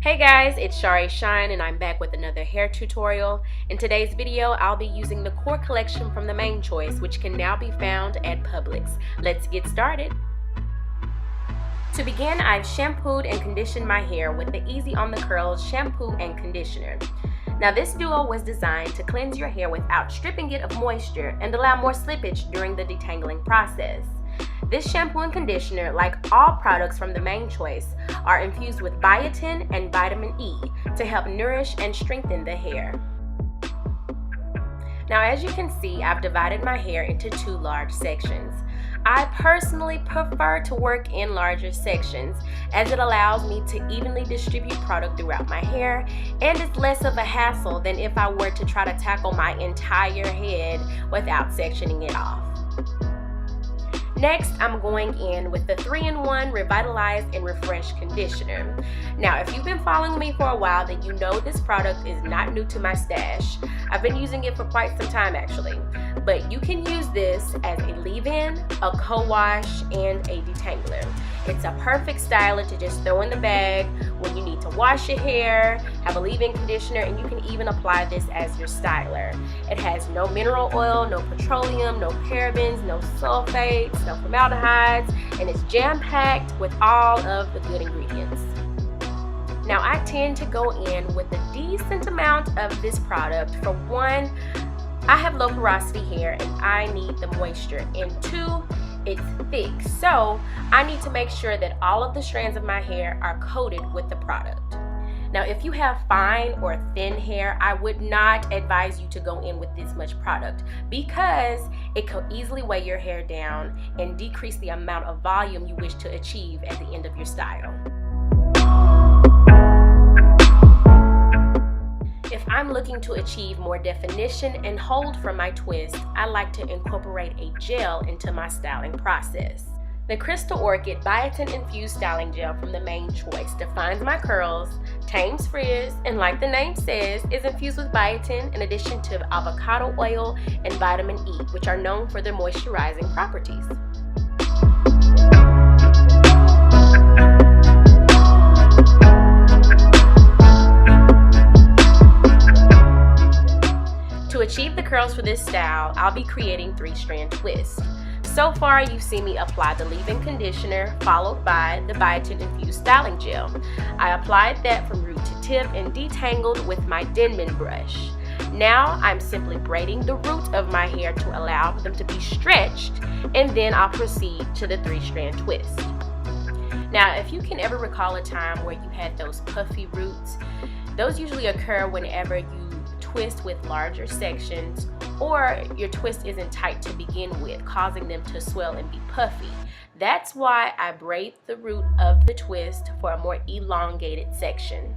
Hey guys, it's Shari Shine and I'm back with another hair tutorial. In today's video, I'll be using the core collection from the Main Choice, which can now be found at Publix. Let's get started. To begin, I've shampooed and conditioned my hair with the Easy on the Curls shampoo and conditioner. Now this duo was designed to cleanse your hair without stripping it of moisture and allow more slippage during the detangling process. This shampoo and conditioner, like all products from the Main Choice, are infused with biotin and vitamin E to help nourish and strengthen the hair. Now as you can see, I've divided my hair into two large sections. I personally prefer to work in larger sections as it allows me to evenly distribute product throughout my hair, and it's less of a hassle than if I were to try to tackle my entire head without sectioning it off. Next, I'm going in with the 3-in-1 Revitalize and Refresh Conditioner. Now, if you've been following me for a while, then you know this product is not new to my stash. I've been using it for quite some time actually. But you can use this as a leave-in, a co-wash, and a detangler. It's a perfect styler to just throw in the bag when you need to wash your hair, have a leave-in conditioner, and you can even apply this as your styler. It has no mineral oil, no petroleum, no parabens, no sulfates, no formaldehydes, and it's jam-packed with all of the good ingredients. Now I tend to go in with a decent amount of this product. For one, I have low porosity hair and I need the moisture, and two, it's thick, so I need to make sure that all of the strands of my hair are coated with the product. Now if you have fine or thin hair, I would not advise you to go in with this much product because it could easily weigh your hair down and decrease the amount of volume you wish to achieve at the end of your style. If I'm looking to achieve more definition and hold from my twist, I like to incorporate a gel into my styling process. The Crystal Orchid Biotin Infused Styling Gel from the Main Choice defines my curls, tames frizz, and like the name says, is infused with biotin in addition to avocado oil and vitamin E, which are known for their moisturizing properties. To achieve the curls for this style, I'll be creating 3-strand twists. So far, you've seen me apply the leave-in conditioner followed by the biotin infused styling gel. I applied that from root to tip and detangled with my Denman brush. Now I'm simply braiding the root of my hair to allow them to be stretched, and then I'll proceed to the 3-strand twist. Now, if you can ever recall a time where you had those puffy roots, those usually occur whenever you twist with larger sections or your twist isn't tight to begin with, causing them to swell and be puffy. That's why I braid the root of the twist for a more elongated section.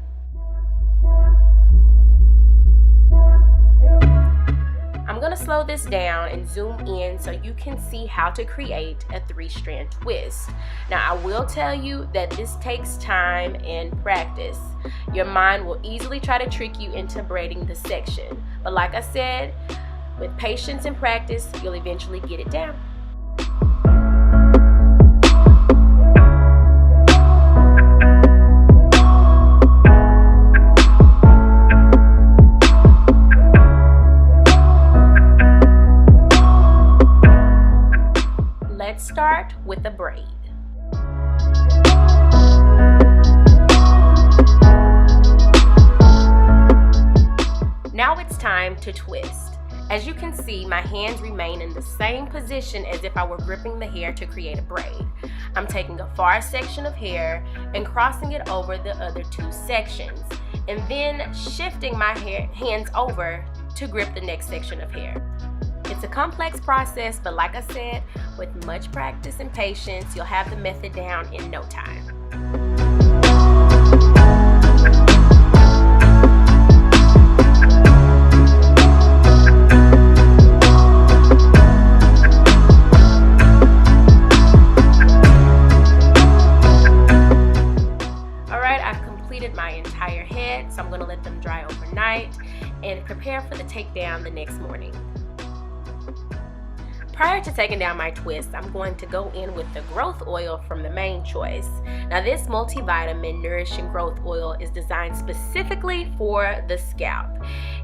I'm going to slow this down and zoom in so you can see how to create a 3-strand twist. Now I will tell you that this takes time and practice. Your mind will easily try to trick you into braiding the section, but like I said, with patience and practice, you'll eventually get it down. Let's start with a braid. Now it's time to twist. As you can see, my hands remain in the same position as if I were gripping the hair to create a braid. I'm taking a far section of hair and crossing it over the other 2 sections, and then shifting my hands over to grip the next section of hair. It's a complex process, but like I said, with much practice and patience, you'll have the method down in no time. Alright, I've completed my entire head, so I'm going to let them dry overnight and prepare for the takedown the next morning. Prior to taking down my twist, I'm going to go in with the growth oil from the Main Choice. Now this multivitamin nourishing growth oil is designed specifically for the scalp.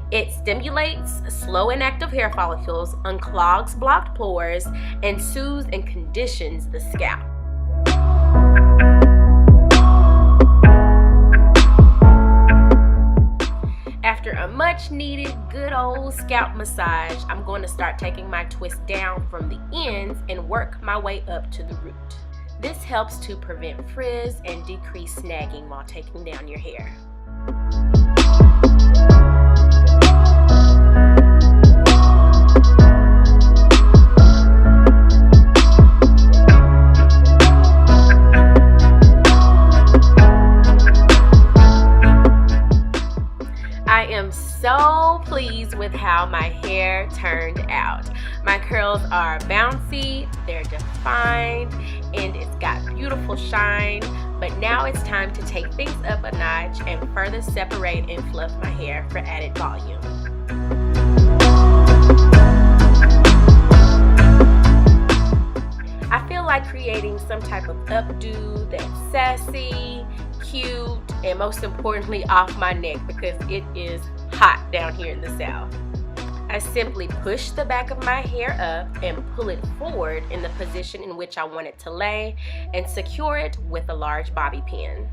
It stimulates slow and active hair follicles, unclogs blocked pores, and soothes and conditions the scalp. After a much needed good old scalp massage, I'm going to start taking my twist down from the ends and work my way up to the root. This helps to prevent frizz and decrease snagging while taking down your hair. I am so pleased with how my hair turned out. My curls are bouncy, they're defined, and it's got beautiful shine. But now it's time to take things up a notch and further separate and fluff my hair for added volume. I feel like creating some type of updo that's sassy, cute, and most importantly off my neck because it is hot down here in the South. I simply push the back of my hair up and pull it forward in the position in which I want it to lay and secure it with a large bobby pin.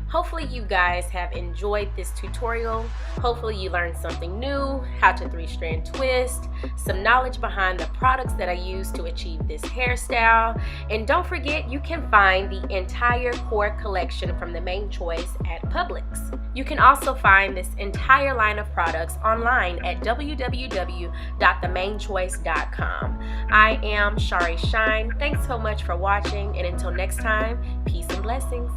Hopefully you guys have enjoyed this tutorial. Hopefully you learned something new, how to 3-strand twist, some knowledge behind the products that I use to achieve this hairstyle. And don't forget, you can find the entire core collection from the Main Choice at Publix. You can also find this entire line of products online at www.themainchoice.com. I am Shari Shine. Thanks so much for watching, and until next time, peace and blessings.